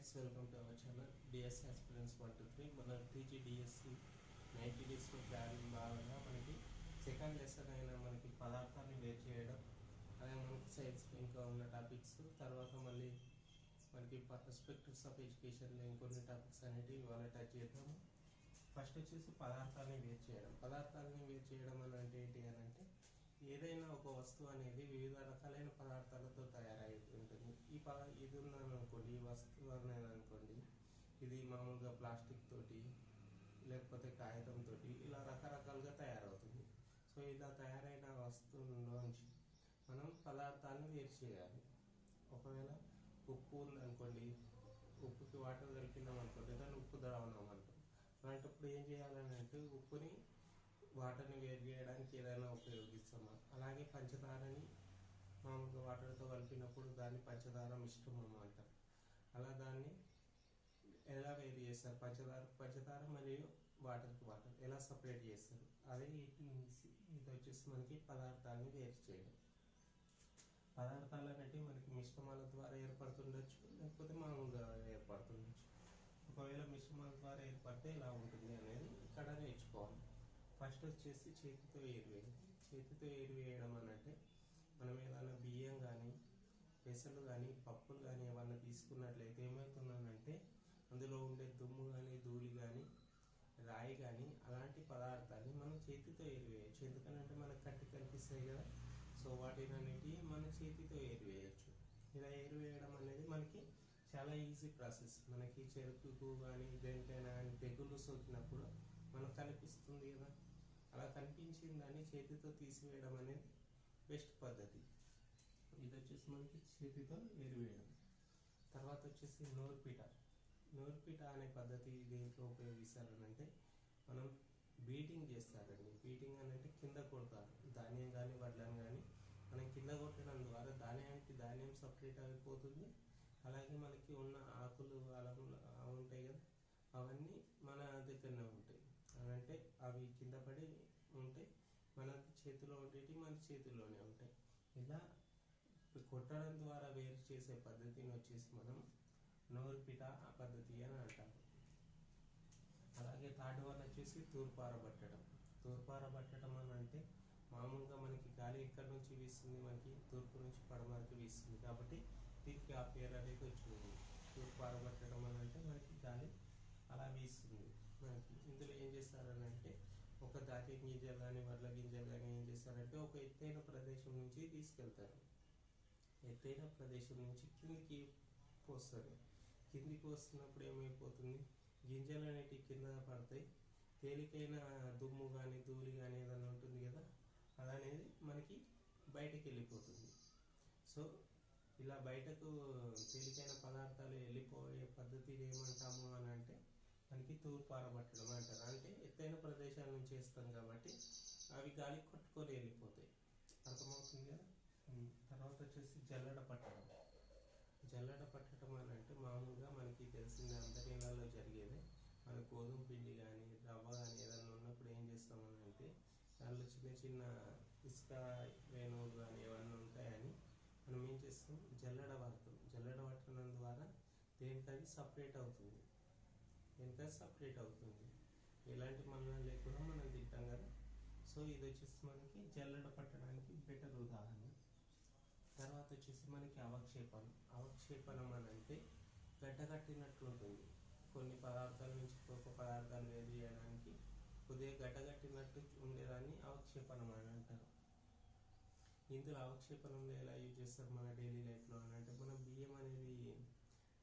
Friends, welcome to our channel DSC aspirants 123. మన TGDSC 90 డేస్లో plan భాగంగా మనకి సెకండ్ లెసన్ అయిన మనకి పదార్థాన్ని వేరు చేయడం, అలాగే మనకి సైన్స్ ఇంకా ఉన్న టాపిక్స్, తర్వాత మళ్ళీ మనకి పర్స్పెక్టివ్స్ ఆఫ్ ఎడ్యుకేషన్లో ఇంకొన్ని టాపిక్స్ అనేటివి ఇవాళ టచ్ చేద్దాము. ఫస్ట్ వచ్చేసి పదార్థాన్ని వేరు చేయడం. పదార్థాలని వేరు చేయడం అని అంటే ఏంటి అని అంటే, ఏదైనా ఒక వస్తువు అనేది వివిధ రకాలైన పదార్థాలతో తయారై ఉంటుంది. ఇది ఉన్నాను అనుకోండి, ఈ వస్తువు అనేది అనుకోండి, ఇది మామూలుగా ప్లాస్టిక్ తోటి లేకపోతే కాగితం తోటి ఇలా రకరకాలుగా తయారవుతుంది. సో ఇలా తయారైన వస్తువులోంచి మనం పదార్థాలను వేరు చేయాలి. ఒకవేళ ఉప్పు ఉందనుకోండి, ఉప్పుకి వాటర్ కలిపినాం అనుకోండి, దాన్ని ఉప్పు ద్రావణం అంటాం. అలాంటప్పుడు ఏం చేయాలని అంటే, ఉప్పుని వాటర్ని వేరు చేయడానికి ఏదైనా ఉపయోగిస్తామా. అలాగే పంచదారని మామూలుగా వాటర్తో కలిపినప్పుడు దాన్ని పంచదార మిశ్రమం అంటారు. అలా దాన్ని ఎలా వేరు చేస్తారు, పంచదార మరియు వాటర్ ఎలా సపరేట్ చేస్తారు, అదే ఇది వచ్చేసి మనకి పదార్థాన్ని వేరు చేయడం. పదార్థాలు అనేవి మనకి మిశ్రమాల ద్వారా ఏర్పడుతుండొచ్చు, లేకపోతే మామూలుగా ఏర్పడుతుండొచ్చు. ఒకవేళ మిశ్రమాల ద్వారా ఏర్పడితే ఎలా ఉంటుంది అనేది ఇక్కడ నేర్చుకోవాలి. ఫస్ట్ వచ్చేసి చేతితో ఏరువేయడం. చేతితో ఏరువేయడం అని అంటే, మనం ఏదైనా బియ్యం కానీ పెసలు కానీ పప్పులు కానీ ఏమన్నా తీసుకున్నట్లయితే ఏమవుతుందనంటే, అందులో ఉండే దుమ్ము కానీ ధూళి కానీ రాయి కానీ అలాంటి పదార్థాన్ని మనం చేతితో ఏరివేయచ్చు. ఎందుకంటే మనకు కంటి కనిపిస్తాయి కదా, సో వాటిని అనేటివి మన చేతితో ఏరివేయచ్చు. ఇలా ఏరివేయడం అనేది మనకి చాలా ఈజీ ప్రాసెస్. మనకి చెరుకుకు కానీ దేనికైనా కానీ తెగులు సోకినప్పుడు మనకు కనిపిస్తుంది కదా, అలా కనిపించిన దాన్ని చేతితో తీసివేయడం అనేది బెస్ట్ పద్ధతి. ఇది వచ్చేసి మనకి చేతితో ఏరివేయడం. తర్వాత వచ్చేసి నూర్పిట. నూర్పిట అనే పద్ధతి దేంట్లో ఉపయోగిస్తారనంటే, మనం బీటింగ్ చేస్తారండి. బీటింగ్ అని అంటే కింద కొడతారు. ధాన్యం కానీ వడ్లను కానీ మనం కింద కొట్టడం ద్వారా ధాన్యం సపరేట్ అయిపోతుంది. అలాగే మనకి ఉన్న ఆకులు అలా ఉంటాయి కదా, అవన్నీ మన దగ్గరనే ఉంటాయి. అంటే అవి కింద పడి ఉంటాయి, మన చేతిలో ఉండేవి మన చేతిలోనే ఉంటాయి. ఇలా కొట్టడం ద్వారా వేరు చేసే పద్ధతిని వచ్చేసి మనం నూర్పిట పద్ధతి అని అంటారు. అలాగే థర్డ్ వన్ వచ్చేసి తూర్పారబట్టడం. తూర్పారబట్టడం అని అంటే, మామూలుగా మనకి గాలి ఎక్కడి నుంచి వీస్తుంది, మనకి తూర్పు నుంచి పడమరకు వీస్తుంది కాబట్టి దీనికి ఆ పేరు అనేది వచ్చింది. తూర్పారబట్టడం అని అంటే మనకి గాలి అలా వీస్తుంది మనకి. ఇందులో ఏం చేస్తారని అంటే, ఒక ధాన్యం గింజలు కానీ వడ్ల గింజలు కానీ ఏం చేస్తారంటే, ఒక ఎత్తైన ప్రదేశం నుంచి తీసుకెళ్తారు. ఎత్తైన ప్రదేశం నుంచి కిందికి పోస్తారు. కిందికి వస్తున్నప్పుడు ఏమైపోతుంది, గింజలు అనేటివి కింద పడతాయి. తేలికైన దుమ్ము కానీ ధూళి కానీ ఏదైనా ఉంటుంది కదా, అదనేది మనకి బయటకు వెళ్ళిపోతుంది. సో ఇలా బయటకు తేలికైన పదార్థాలు వెళ్ళిపోయే పద్ధతిని ఏమంటాము అని అంటే, మనకి తూర్పారబట్టడం అంటారు. అంటే ఎత్తైన ప్రదేశాల నుంచి వేస్తాం కాబట్టి అవి గాలి కొట్టుకొని వెళ్ళిపోతాయి. అర్థమవుతుంది కదా. తర్వాత వచ్చేసి జల్లెడ పట్టడం. జల్లెడ పట్టడం అని అంటే, మామూలుగా మనకి తెలిసింది అందరి ఇళ్ళలో జరిగేదే. మన గోధుమ పిండి కానీ రవ్వ కానీ ఏదైనా ఉన్నప్పుడు ఏం చేస్తామని అంటే, దాంట్లో చిన్న చిన్న ఇసుక రేణువులు కానీ ఏమన్నా ఉంటాయని మనం ఏం చేస్తాం, జల్లెడ పడతాం. జల్లెడ పట్టడం ద్వారా దేనికది సపరేట్ అవుతుంది. ఎలాంటి మలినాలు లేకుండా మనం తింటాం కదా. సో ఇది వచ్చేసి మనకి జల్లెడ పట్టడానికి బెటర్ ఉదాహరణ. తర్వాత వచ్చేసి మనకి అవక్షేపణం అని అంటే, గడ్డ కట్టినట్లు ఉంటుంది. కొన్ని పదార్థాల నుంచి ఒక్కొక్క పదార్థాలు వేరు చేయడానికి కొద్దిగా గడ్డ కట్టినట్టు ఉండేదాన్ని అవక్షేపణం అని అంటారు. ఇందులో అవక్షేపణంలో ఎలా యూజ్ చేస్తారు మన డైలీ లైఫ్లో అని అంటే, మనం బియ్యం అనేది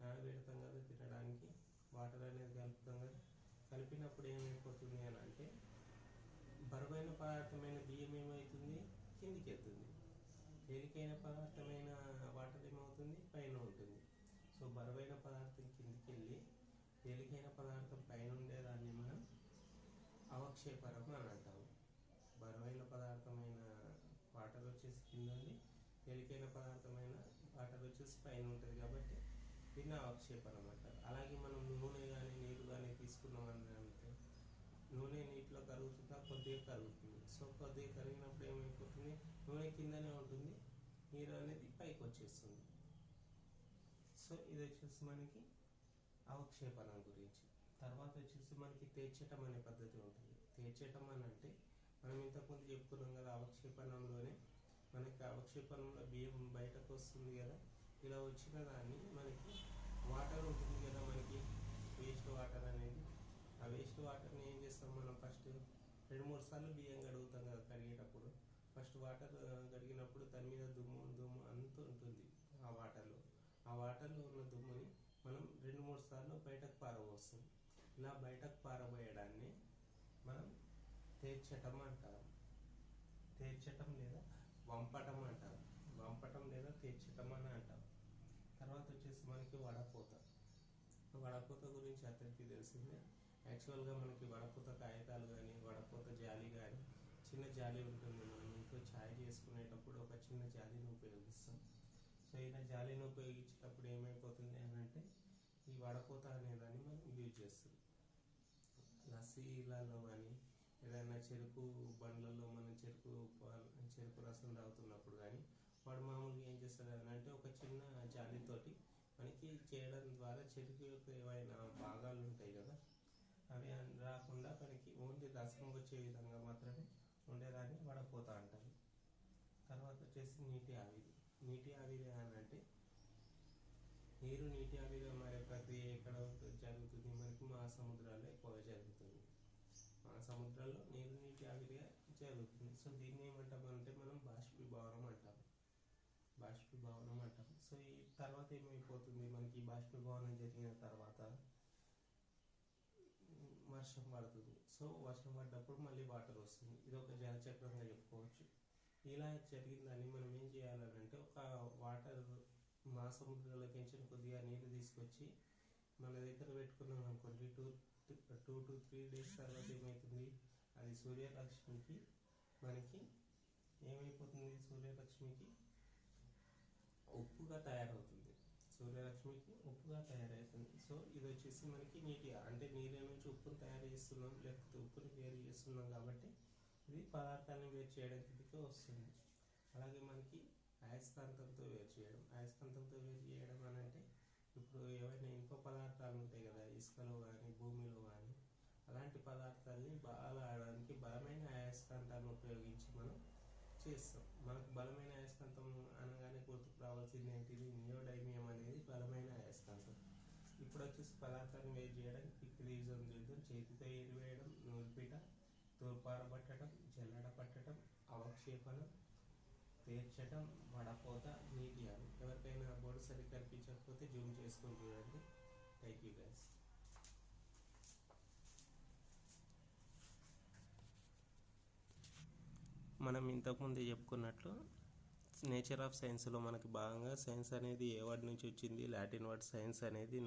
నానబెడతాం కదా తినడానికి, వాటర్ అనేది కలుపుతాం కదా. కలిపినప్పుడు ఏమైపోతుంది అని అంటే, బరువైన పదార్థమైన బియ్యం ఏమవుతుంది, కిందికి వెళ్తుంది. తేలికైన పదార్థమైన వాటర్ ఏమవుతుంది, పైన ఉంటుంది. సో బరువైన పదార్థం కిందికి వెళ్ళి తేలికైన పదార్థం పైన ఉండేదాన్ని మనం అవక్షేపణం అని అంటాము. బరువైన పదార్థమైన వాటర్ వచ్చేసి కింద ఉంది, తేలికైన పదార్థమైన వాటర్ వచ్చేసి పైన ఉంటుంది కాబట్టి దీన్ని అవక్షేపణం అంటారు. అలాగే మనం నూనె కానీ నీరు కానీ తీసుకున్నామని అంటే, నూనె నీటిలో కరుగుతుందా, కొద్దిగా కరుగుతుంది. సో కొద్దిగా కరిగినప్పుడు ఏమైపోతుంది, నూనె కిందనే ఉంటుంది, నీరు అనేది పైకి వచ్చేస్తుంది. సో ఇది వచ్చేసి మనకి అవక్షేపణం గురించి. తర్వాత వచ్చేసి మనకి తేల్చటం అనే పద్ధతి ఉంటుంది. తేల్చటం అని అంటే మనం ఇంతకుముందు చెప్పుకున్నాం కదా, అవక్షేపణంలోనే మనకి అవక్షేపణంలో బియ్యం బయటకు వస్తుంది కదా, ఇలా వచ్చిన దాన్ని మనకి వాటర్ ఉంటుంది కదా, మనకి వేస్ట్ వాటర్ అనేది, ఆ వేస్ట్ వాటర్ని ఏం చేస్తాం మనం, ఫస్ట్ 2-3 సార్లు బియ్యం కడుగుతాం కదా కడిగేటప్పుడు. ఫస్ట్ వాటర్ కడిగినప్పుడు దాని మీద దుమ్ము అంతా ఉంటుంది ఆ వాటర్లో. ఆ వాటర్లో ఉన్న దుమ్ముని మనం 2-3 సార్లు బయటకు పారబోస్తాం. ఇలా బయటకు పారబోయడాన్ని మనం తేల్చటం అంటారు. తేల్చటం లేదా వంపటం అంటారు. వంపటం లేదా తేల్చటం అని అంటాం. తర్వాత వచ్చేసి మనకి వడపోత. వడపోత గురించి అందరికీ తెలిసిందే. యాక్చువల్గా మనకి వడపోత కాగితాలు కానీ, వడపోత జాలి కానీ, చిన్న జాలి ఉంటుంది. మనం ఇంట్లో ఛాయ్ చేసుకునేటప్పుడు ఒక చిన్న జాలిని ఉపయోగిస్తాం. సో ఇలా జాలిని ఉపయోగించేటప్పుడు ఏమైపోతుంది అని అంటే, ఈ వడపోత అనేదాన్ని మనం యూజ్ చేస్తాం. లస్సీలలో కానీ, ఏదైనా చెరుకు బండ్లలో మనం చెరుకు రసం తాగుతున్నప్పుడు కానీ, వాడు మామూలుగా ఏం చేస్తాడు అని అంటే, ఒక చిన్న జాలితోటి మనకి చేయడం ద్వారా చెరుకు యొక్క ఏవైనా భాగాలు ఉంటాయి కదా, అవి రాకుండా మనకి ఓన్లీ రసం వచ్చే విధంగా మాత్రమే ఉండేదాన్ని వడపోత అంటారు. తర్వాత వచ్చేసి నీటి ఆవిరి. నీటి ఆవిరి అని అంటే, నీటి ఆవిరిగా మారే ప్రక్రియ ఎక్కడ జరుగుతుంది, మనకి మహాసముద్రాల్లో ఎక్కువగా జరుగుతుంది. మహాసముద్రాల్లో నీటి ఆవిరిగా జరుగుతుంది. సో దీన్ని ఏమంటామంటే మనం బాష్పీభవనం అంటాం. బాష్పీభవనం అంటాం. సో ఈ తర్వాత ఏమైపోతుంది, మనకి బాష్పీభవనం జరిగిన తర్వాత వర్షం పడుతుంది. సో వర్షం పడ్డప్పుడు మళ్ళీ వాటర్ వస్తుంది. ఇది ఒక జలచక్రంగా చెప్పుకోవచ్చు. ఇలా జరిగిందని మనం ఏం చేయాలంటే, ఒక వాటర్ మహాసముద్రాలకి కొద్దిగా నీళ్ళు తీసుకొచ్చి మన దగ్గర పెట్టుకున్నాం అనుకోండి, 2 to 3 days తర్వాత ఏమవుతుంది, అది సూర్యరశ్మికి మనకి ఏమైపోతుంది, సూర్యరశ్మికి ఉప్పుగా తయారవుతుంది. సూర్యరశ్మికి ఉప్పుగా తయారవుతుంది. సో ఇది వచ్చేసి మనకి అంటే నీళ్ళ నుంచి ఉప్పును తయారు చేస్తున్నాం, లేకపోతే ఉప్పుని వేరు చేస్తున్నాం కాబట్టి ఇది పదార్థాన్ని వేరు చేయడం కిందకే వస్తుంది. అలాగే మనకి అయస్కాంతంతో వేరు చేయడం. అయస్కాంతంతో వేరు చేయడం అని అంటే, ఇప్పుడు ఏవైనా ఇనుప పదార్థాలు ఉంటాయి కదా, ఇసుకలో కానీ భూమిలో కానీ, అలాంటి పదార్థాలని బాగాలాడడానికి బలమైన అయస్కాంతాన్ని ఉపయోగించి మనం చేస్తాం. మనకు బలమైన అయస్కాంతం అనగానే గుర్తుకు రావాల్సింది ఏంటిది, నియోడైమియం అనేది బలమైన అయస్కాంతం. ఇప్పుడు వచ్చేసి పదార్థాన్ని వేరు చేయడానికి క్విక్ రీజన్ చేతితో ఏరివేయడం, నూలుపీట, తూర్పారబట్టడం, జల్లెడ పట్టడం, అవక్షేపణం, తేల్చటం, వడపోత, నీటి ఆవిరి. ఎవరికైనా బోర్డు సరిగ్గా కనిపించకపోతే జూమ్ చేసుకొని చూడండి. Thank you guys. మనం ఇంతకుముందు చెప్పుకున్నట్లు నేచర్ ఆఫ్ సైన్స్లో మనకి భాగంగా సైన్స్ అనేది ఏ వర్డ్ నుంచి వచ్చింది, లాటిన్ వర్డ్ సైన్స్ అనేది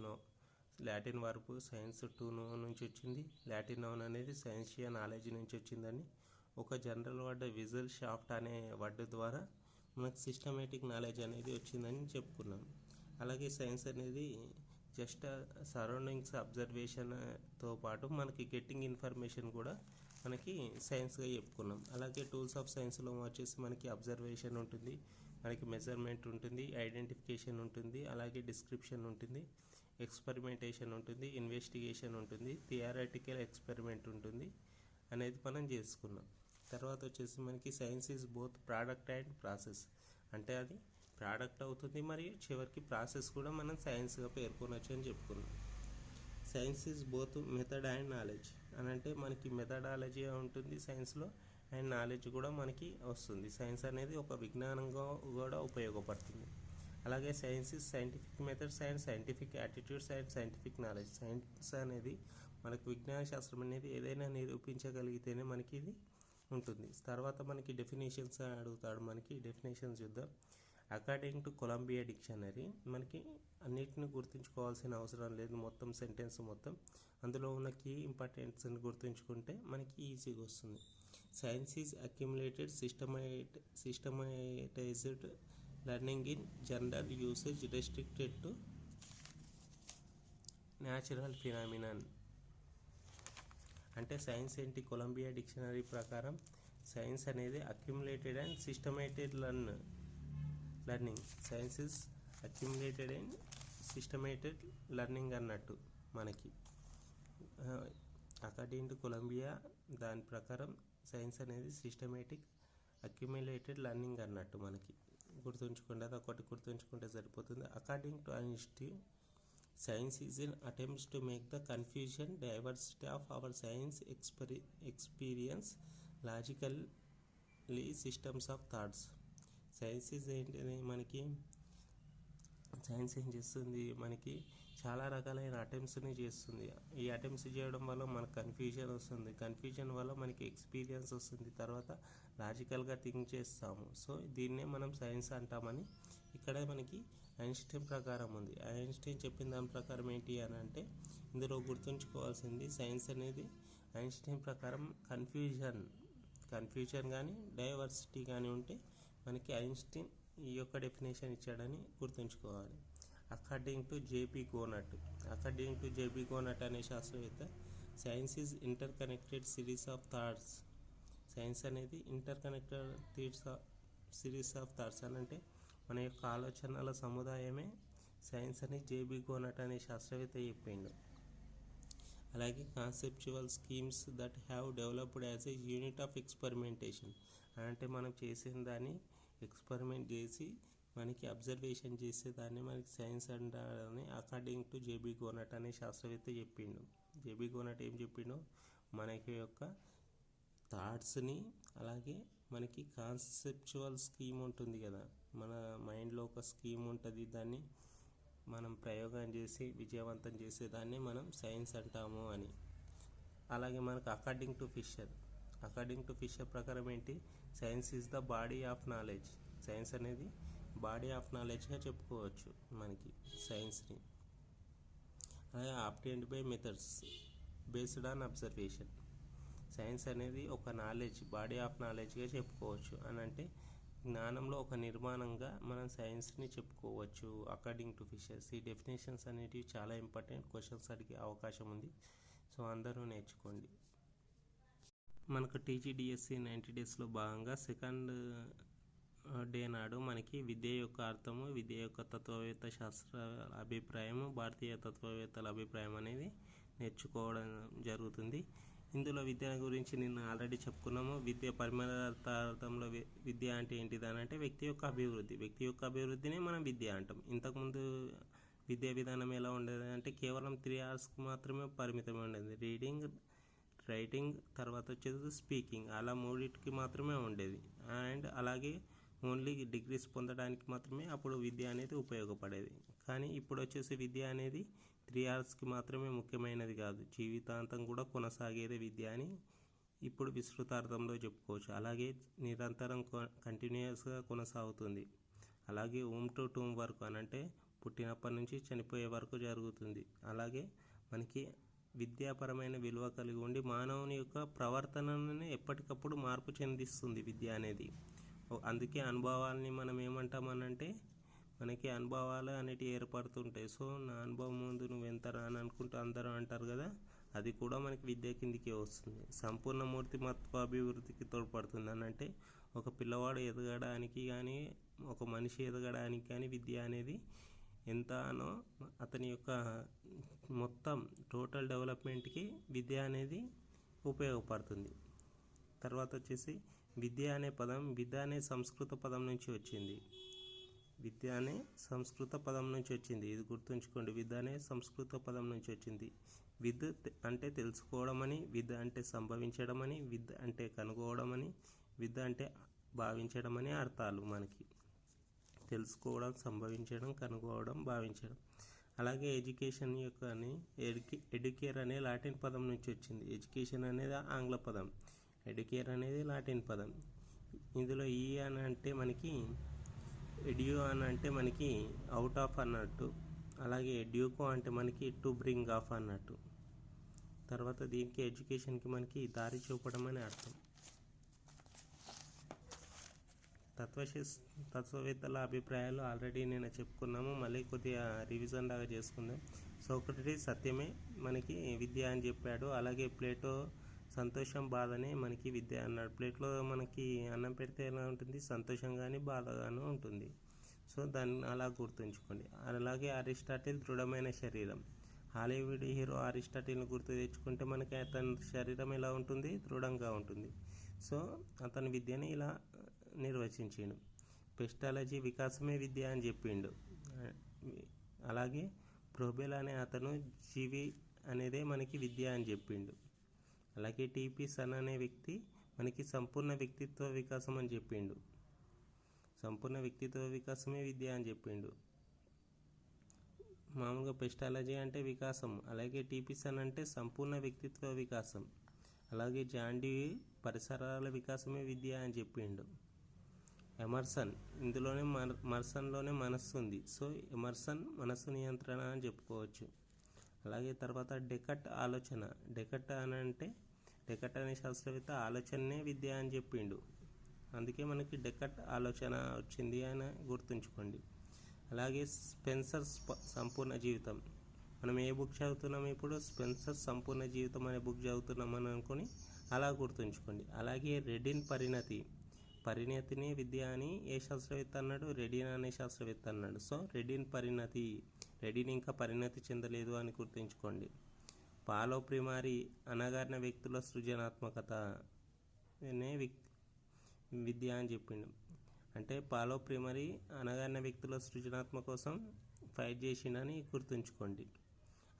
Latin verb science to know నుంచి వచ్చింది. లాటిన్ నౌన్ అనేది సైన్షియా నాలెడ్జ్ నుంచి వచ్చిందని, ఒక జనరల్ వర్డ్ విజువల్ షాఫ్ట్ అనే వర్డ్ ద్వారా మనకు సిస్టమేటిక్ నాలెడ్జ్ అనేది వచ్చిందని చెప్పుకున్నాం. అలాగే సైన్స్ అనేది జస్ట్ సరౌండింగ్స్ అబ్జర్వేషన్తో పాటు మనకి గెట్టింగ్ ఇన్ఫర్మేషన్ కూడా మనకి సైన్స్గా చెప్పుకున్నాం. అలాగే టూల్స్ ఆఫ్ సైన్స్లో వచ్చేసి మనకి అబ్జర్వేషన్ ఉంటుంది, మనకి మెజర్మెంట్ ఉంటుంది, ఐడెంటిఫికేషన్ ఉంటుంది, అలాగే డిస్క్రిప్షన్ ఉంటుంది, ఎక్స్పెరిమెంటేషన్ ఉంటుంది, ఇన్వెస్టిగేషన్ ఉంటుంది, థియరాటికల్ ఎక్స్పెరిమెంట్ ఉంటుంది అనేది మనం చేసుకున్నాం. తర్వాత వచ్చేసి మనకి science is both product and process. అంటే అది ప్రోడక్ట్ అవుతుంది మరియు చివరికి ప్రాసెస్ కూడా మనం సైన్స్గా పేర్కొనవచ్చు అని చెప్పుకున్నాం. Science is both method and knowledge అని అంటే మనకి మెథడాలజీ ఉంటుంది సైన్స్లో, అండ్ నాలెడ్జ్ కూడా మనకి వస్తుంది. సైన్స్ అనేది ఒక విజ్ఞానంగా కూడా ఉపయోగపడుతుంది. అలాగే science is scientific methods and scientific attitudes and scientific knowledge. Science అనేది మనకు విజ్ఞాన శాస్త్రం అనేది ఏదైనా నిరూపించగలిగితేనే మనకి ఇది ఉంటుంది. తర్వాత మనకి డెఫినేషన్స్ అడుగుతాడు. మనకి డెఫినేషన్స్ చూద్దాం. అకార్డింగ్ టు కొలంబియా డిక్షనరీ, మనకి అన్నిటిని గుర్తుంచుకోవాల్సిన అవసరం లేదు, మొత్తం సెంటెన్స్ మొత్తం అందులో ఉన్న కీ ఇంపార్టెంట్స్ని గుర్తుంచుకుంటే మనకి ఈజీగా వస్తుంది. Science is accumulated systematised learning in general usage restricted to natural phenomenon. అంటే సైన్స్ ఏంటి, కొలంబియా డిక్షనరీ ప్రకారం సైన్స్ అనేది accumulated and systematised learning. Science is accumulated and systematised learning అన్నట్టు. మనకి. అకార్డింగ్ టు కొలంబియా దాని ప్రకారం సైన్స్ అనేది సిస్టమేటిక్ అక్యుములేటెడ్ లెర్నింగ్ అన్నట్టు మనకి. గుర్తుంచుకోండి, అది ఒకటి గుర్తుంచుకుంటే సరిపోతుంది. According to Einstein, science is an attempt to make the confusion diversity of our science experience logically systems of thoughts. Science ఏంటిది మనకి, సైన్స్ ఏం చేస్తుంది మనకి చాలా రకాలైన అటెంప్ట్స్ని చేస్తుంది. ఈ అటెంప్ట్స్ చేయడం వల్ల మనకు కన్ఫ్యూజన్ వస్తుంది, కన్ఫ్యూజన్ వల్ల మనకి ఎక్స్పీరియన్స్ వస్తుంది, తర్వాత లాజికల్గా థింక్ చేస్తాము. సో దీన్నే మనం సైన్స్ అంటామని ఇక్కడ మనకి ఐన్స్టీన్ ప్రకారం ఉంది. ఐన్స్టీన్ చెప్పిన దాని ప్రకారం ఏంటి అని అంటే, ఇందులో గుర్తుంచుకోవాల్సింది సైన్స్ అనేది ఐన్స్టీన్ ప్రకారం కన్ఫ్యూజన్ కానీ డైవర్సిటీ కానీ ఉంటే మనకి ఐన్స్టీన్ ఈ యొక్క డెఫినేషన్ ఇచ్చాడని గుర్తుంచుకోవాలి. అకార్డింగ్ టు జేపీ గోనట్ అనే శాస్త్రవేత్త, science is interconnected series of thoughts. Science అనేది interconnected series of thoughts అని అంటే మన యొక్క ఆలోచనల సముదాయమే సైన్స్ అని జేబీ గోనట్ అనే శాస్త్రవేత్త చెప్పిండు. అలాగే conceptual schemes that have developed as a unit of experimentation అంటే మనం చేసిన దాన్ని ఎక్స్పెరిమెంట్ చేసి మనకి అబ్జర్వేషన్ చేసేదాన్ని మనకి సైన్స్ అంటారని అకార్డింగ్ టు జేబీ గోనట్ అనే శాస్త్రవేత్త చెప్పిండు. జేబీ గోనట్ ఏం చెప్పిండో, మనకి యొక్క థాట్స్ని, అలాగే మనకి కాన్సెప్చువల్ స్కీమ్ ఉంటుంది కదా, మన మైండ్లో ఒక స్కీమ్ ఉంటుంది, దాన్ని మనం ప్రయోగం చేసి విజయవంతం చేసేదాన్ని మనం సైన్స్ అంటాము అని. అలాగే మనకు అకార్డింగ్ టు ఫిషర్ ప్రకారం ఏంటి, science is the body of knowledge. Science అనేది బాడీ ఆఫ్ నాలెడ్జ్గా చెప్పుకోవచ్చు మనకి సైన్స్ని. అలాగే obtained by methods based on observation. Science అనేది ఒక నాలెడ్జ్, బాడీ ఆఫ్ నాలెడ్జ్గా చెప్పుకోవచ్చు అని అంటే జ్ఞానంలో ఒక నిర్మాణంగా మనం సైన్స్ని చెప్పుకోవచ్చు అకార్డింగ్ టు ఫిషర్స్. ఈ డెఫినేషన్స్ అనేటివి చాలా ఇంపార్టెంట్, క్వశ్చన్స్ అడిగే అవకాశం ఉంది. సో అందరూ నేర్చుకోండి. మనకు టీజీడిఎస్సి 90 డేస్లో భాగంగా సెకండ్ డే నాడు మనకి విద్య యొక్క అర్థము, విద్య యొక్క తత్వవేత్త శాస్త్ర అభిప్రాయము, భారతీయ తత్వవేత్తల అభిప్రాయం అనేది నేర్చుకోవడం జరుగుతుంది. ఇందులో విద్య గురించి నిన్న ఆల్రెడీ చెప్పుకున్నాము. విద్య పరిమాణార్థంలో విద్య అంటే ఏంటిది అని అంటే వ్యక్తి యొక్క అభివృద్ధిని మనం విద్య అంటాం. ఇంతకుముందు విద్యా విధానం ఎలా ఉండేది అంటే కేవలం 3 అవర్స్కి మాత్రమే పరిమితమై ఉండేది. రీడింగ్, రైటింగ్, తర్వాత వచ్చేసి స్పీకింగ్, అలా 3టికి మాత్రమే ఉండేది. అండ్ అలాగే ఓన్లీ డిగ్రీస్ పొందడానికి మాత్రమే అప్పుడు విద్య అనేది ఉపయోగపడేది. కానీ ఇప్పుడు వచ్చేసి విద్య అనేది 3 అవర్స్కి మాత్రమే ముఖ్యమైనది కాదు, జీవితాంతం కూడా కొనసాగేదే విద్య అని ఇప్పుడు విస్తృతార్థంలో చెప్పుకోవచ్చు. అలాగే నిరంతరం కంటిన్యూస్గా కొనసాగుతుంది. అలాగే హోమ్ టు టూమ్ వరకు అని అంటే పుట్టినప్పటి నుంచి చనిపోయే వరకు జరుగుతుంది. అలాగే మనకి విద్యాపరమైన విలువ కలిగి ఉండి మానవుని యొక్క ప్రవర్తనని ఎప్పటికప్పుడు మార్పు చెందిస్తుంది విద్య అనేది. అందుకే అనుభవాల్ని మనం ఏమంటామనంటే మనకి అనుభవాలు అనేటివి ఏర్పడుతుంటాయి. సో నా అనుభవం ముందు నువ్వు ఎంతరా అని అనుకుంటూ అందరూ అంటారు కదా, అది కూడా మనకి విద్య కిందికే వస్తుంది. సంపూర్ణ మూర్తిమత్వాభివృద్ధికి తోడ్పడుతుంది అని అంటే ఒక పిల్లవాడు ఎదగడానికి కానీ ఒక మనిషి ఎదగడానికి కానీ విద్య అనేది ఎంతనో అతని యొక్క మొత్తం టోటల్ డెవలప్మెంట్కి విద్య అనేది ఉపయోగపడుతుంది. తర్వాత వచ్చేసి విద్య అనే సంస్కృత పదం నుంచి వచ్చింది. ఇది గుర్తుంచుకోండి. విద్య అనే సంస్కృత పదం నుంచి వచ్చింది. విద్ అంటే తెలుసుకోవడం అని, విద్ అంటే సంభవించడం అని, విద్ అంటే కనుగోవడం అని, విద్ అంటే భావించడం అని అర్థాలు మనకి. తెలుసుకోవడం, సంభవించడం, కనుగోవడం, భావించడం. అలాగే ఎడ్యుకేషన్ యొక్క ఎడ్యుకేర్ అనే లాటిన్ పదం నుంచి వచ్చింది. ఎడ్యుకేషన్ అనేది ఆంగ్ల పదం, ఎడ్యుకేర్ అనేది లాటిన్ పదం. ఇందులో ఈ అని అంటే మనకి ఎడ్యూ అని అంటే మనకి అవుట్ ఆఫ్ అన్నట్టు, అలాగే ఎడ్యూకో అంటే మనకి టు బ్రింగ్ ఆఫ్ అన్నట్టు. తర్వాత దీనికి ఎడ్యుకేషన్కి మనకి దారి చూపడం అని అర్థం. తత్వవేత్తల అభిప్రాయాలు ఆల్రెడీ నేను చెప్పుకున్నాము, మళ్ళీ కొద్దిగా రివిజన్ లాగా చేసుకుందాం. సోక్రటీస్ సత్యమే మనకి విద్య అని చెప్పాడు. అలాగే ప్లేటో సంతోషం బాధనే మనకి విద్య అన్నాడు. ప్లేట్లో మనకి అన్నం పెడితే ఎలా ఉంటుంది, సంతోషంగాని బాధగాను ఉంటుంది. సో దాన్ని అలా గుర్తుంచుకోండి. అలాగే అరిస్టాటిల్ దృఢమైన శరీరం, హాలీవుడ్ హీరో అరిస్టాటిల్ని గుర్తు తెచ్చుకుంటే మనకి అతని శరీరం ఎలా ఉంటుంది, దృఢంగా ఉంటుంది. సో అతని విద్యని ఇలా నిర్వచించిండు. పెస్టాలజీ వికాసమే విద్య అని చెప్పిండు. అలాగే ప్రోబెల్ అనే అతను జీవి అనేదే మనకి విద్య అని చెప్పిండు. అలాగే టీపీ సన్ అనే వ్యక్తి మనకి సంపూర్ణ వ్యక్తిత్వ వికాసం అని చెప్పిండు. సంపూర్ణ వ్యక్తిత్వ వికాసమే విద్య అని చెప్పిండు. మామూలుగా పెస్టాలజీ అంటే వికాసం, అలాగే టీపీ సన్ అంటే సంపూర్ణ వ్యక్తిత్వ వికాసం, అలాగే జాండీ పరిసరాల వికాసమే విద్య అని చెప్పిండు. ఎమర్సన్ ఇందులోనే మర్సన్లోనే మనస్సు ఉంది. సో ఎమర్సన్ మనస్సు నియంత్రణ అని చెప్పుకోవచ్చు. అలాగే తర్వాత డెకట్ ఆలోచన. డెకట్ అనే శాస్త్రవేత్త ఆలోచననే విద్య అని చెప్పిండు. అందుకే మనకి డెకట్ ఆలోచన వచ్చింది అని గుర్తుంచుకోండి. అలాగే స్పెన్సర్ సంపూర్ణ జీవితం. మనం ఏ బుక్ చదువుతున్నాం ఇప్పుడు? స్పెన్సర్ సంపూర్ణ జీవితం అనే బుక్ చదువుతున్నాం అని అనుకొని అలా గుర్తుంచుకోండి. అలాగే రెడిన్ పరిణతిని విద్య అని ఏ శాస్త్రవేత్త అన్నాడు? రెడిన్ అనే శాస్త్రవేత్త అన్నాడు. సో రెడిన్ ఇంకా పరిణతి చెందలేదు అని గుర్తుంచుకోండి. పాలో ప్రిమారి అణగారిన వ్యక్తుల సృజనాత్మకత అనే విద్య అని చెప్పిండు. అంటే పాలో ప్రిమరీ అణగారిన వ్యక్తుల సృజనాత్మక కోసం ఫైట్ చేసిండని గుర్తుంచుకోండి.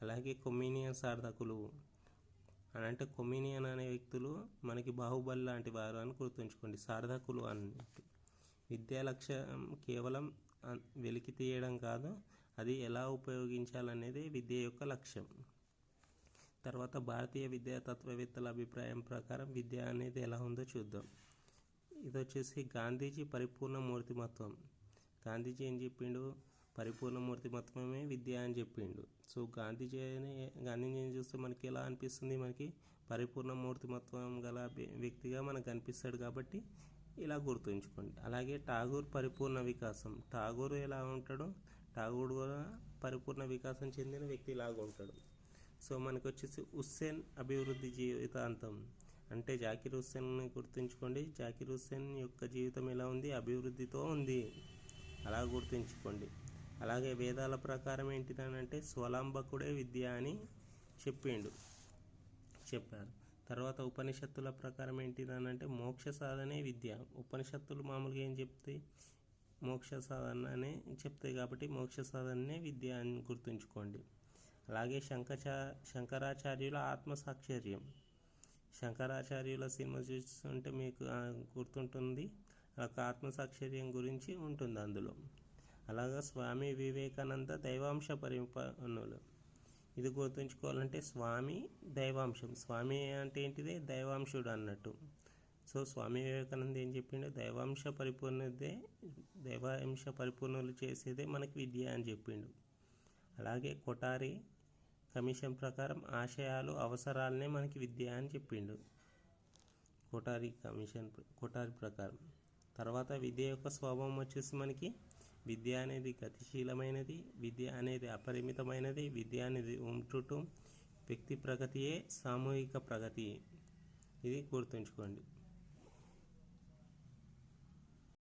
అలాగే కొమ్మీనియన్ సాధకులు అంటే కొమ్మీనియన్ అనే వ్యక్తులు మనకి బాహుబలి లాంటి వారు అని గుర్తుంచుకోండి. సాధకులు అన్నట్టు. విద్యా లక్ష్యం కేవలం వెలికి తీయడం కాదు, అది ఎలా ఉపయోగించాలనేది విద్య యొక్క లక్ష్యం. తర్వాత భారతీయ విద్యా తత్వవేత్తల అభిప్రాయం ప్రకారం విద్య అనేది ఎలా ఉందో చూద్దాం. ఇది వచ్చేసి గాంధీజీ పరిపూర్ణ మూర్తిమత్వం. గాంధీజీ ఏం చెప్పిండు? పరిపూర్ణ మూర్తిమత్వమే విద్య అని చెప్పిండు. సో గాంధీజీని చూస్తే మనకి ఎలా అనిపిస్తుంది? మనకి పరిపూర్ణ మూర్తిమత్వం గల వ్యక్తిగా మనకు కనిపిస్తాడు కాబట్టి ఇలా గుర్తుంచుకోండి. అలాగే ఠాగూర్ పరిపూర్ణ వికాసం. ఠాగూర్ ఎలా ఉంటాడు? ఠాగూర్ కూడా పరిపూర్ణ వికాసం చెందిన వ్యక్తి లాగా ఉంటాడు. సో మనకు వచ్చేసి హుస్సేన్ అభివృద్ధి జీవితాంతం అంటే జాకిర్ హుస్సేన్ని గుర్తుంచుకోండి. జాకిర్ హుస్సేన్ యొక్క జీవితం ఎలా ఉంది? అభివృద్ధితో ఉంది. అలా గుర్తుంచుకోండి. అలాగే వేదాల ప్రకారం ఏంటిదనంటే స్వలంబకుడే విద్య అని చెప్పారు. తర్వాత ఉపనిషత్తుల ప్రకారం ఏంటిదనంటే మోక్ష సాధనే విద్య. ఉపనిషత్తులు మామూలుగా ఏం చెప్తాయి? మోక్ష సాధన అనే చెప్తాయి కాబట్టి మోక్ష సాధననే విద్య అని గుర్తుంచుకోండి. అలాగే శంకరాచార్యుల ఆత్మసాక్షర్యం. శంకరాచార్యుల సినిమా చూస్తుంటే మీకు గుర్తుంటుంది, ఆత్మసాక్షర్యం గురించి ఉంటుంది అందులో. అలాగా స్వామి వివేకానంద దైవాంశ పరిపన్నులు. ఇది గుర్తుంచుకోవాలంటే స్వామి దైవాంశం. స్వామి అంటే ఏంటిది? దైవాంశుడు అన్నట్టు. సో స్వామి వివేకానంద ఏం చెప్పిండు? దైవాంశ పరిపూర్ణులు చేసేదే మనకి విద్య అని చెప్పిండు. అలాగే కొఠారి కమిషన్ ప్రకారం ఆశయాలు అవసరాలనే మనకి విద్య అని చెప్పిండు. కొఠారి ప్రకారం. తర్వాత విద్య యొక్క స్వభావం వచ్చేసి మనకి విద్య అనేది గతిశీలమైనది, విద్య అనేది అపరిమితమైనది, విద్య అనేది వ్యక్తి ప్రగతియే సామూహిక ప్రగతి. ఇది గుర్తుంచుకోండి.